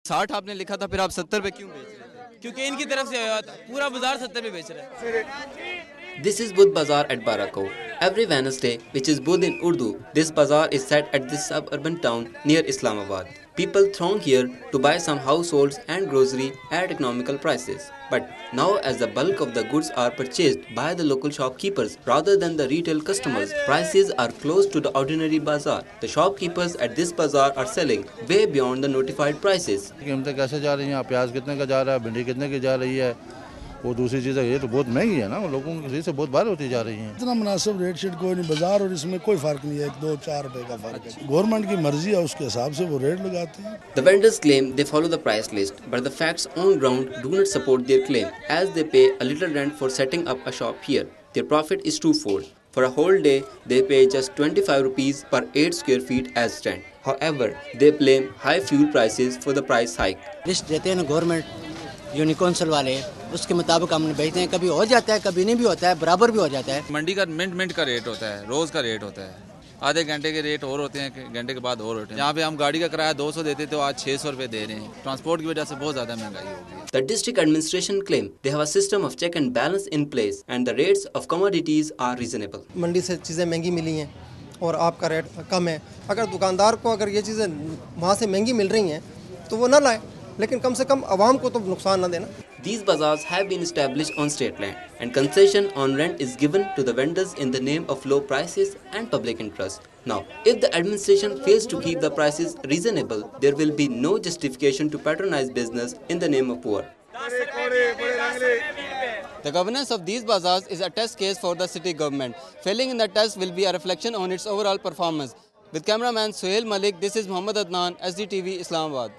60 आपने लिखा था, फिर आप 70 पे क्यों बेच रहे थे? क्योंकि इनकी तरफ से आया था, पूरा बाजार 70 पे बेच रहा है। This is Budh Bazaar at Barako. Every Wednesday, which is Budh in Urdu, this bazaar is set at this suburban town near Islamabad. People throng here to buy some households and grocery at economical prices. But now as the bulk of the goods are purchased by the local shopkeepers rather than the retail customers, prices are close to the ordinary bazaar. The shopkeepers at this bazaar are selling way beyond the notified prices. कीमतें कैसे जा रही हैं? प्याज कितने का जा रहा है, भिंडी कितने की जा रही है, वो दूसरी चीज़ है, ये तो बहुत महंगी है ना, लोगों की से बहुत बाहर होती जा रही है। इतना मुनासिब रेट शेट कोई नहीं, बाजार और इसमें कोई फर्क नहीं है, 2-4 रुपए का फर्क है। गवर्नमेंट की मर्जी है, उसके हिसाब से वो रेट लगाते हैं। The vendors claim they follow the price list, but the facts on ground do not support their claim, as they pay a little rent for setting up a shop here. Their profit is twofold. For a whole day, they pay just 25 rupees per 8 square feet as rent. However, they blame high fuel prices for the price hike. List देते हैं ना government union council वाले, उसके मुताबिक हम बेचते हैं। कभी हो जाता है, कभी नहीं भी होता है, बराबर भी हो जाता है। मंडी का मिनट का रेट होता है, रोज का रेट होता है, आधे घंटे के रेट और होते हैं, घंटे के बाद और होते हैं। यहाँ पे हम गाड़ी का किराया 200 देते थे, तो आज 600 रुपए दे रहे हैं। ट्रांसपोर्ट की वजह से बहुत ज्यादा महंगाई हो गई है। The district administration claim they have a system of check and balance in place, and the rates of commodities are reasonable. मंडी से चीज़ें महंगी मिली हैं और आपका रेट कम है। अगर दुकानदार को अगर ये चीज़ें वहाँ से महंगी मिल रही हैं तो वो ना लाए, लेकिन कम से कम आवाम को तो नुकसान ना देना। These bazaars have been established on state land, and concession on rent is given to the vendors in the name of low prices and public interest. Now, if the administration fails to keep the prices reasonable, there will be no justification to patronize business in the name of poor. The governance of these bazaars is a test case for the city government. Failing in the test will be a reflection on its overall performance. With cameraman Suhail Malik, this is Muhammad Adnan, SDTV, Islamabad.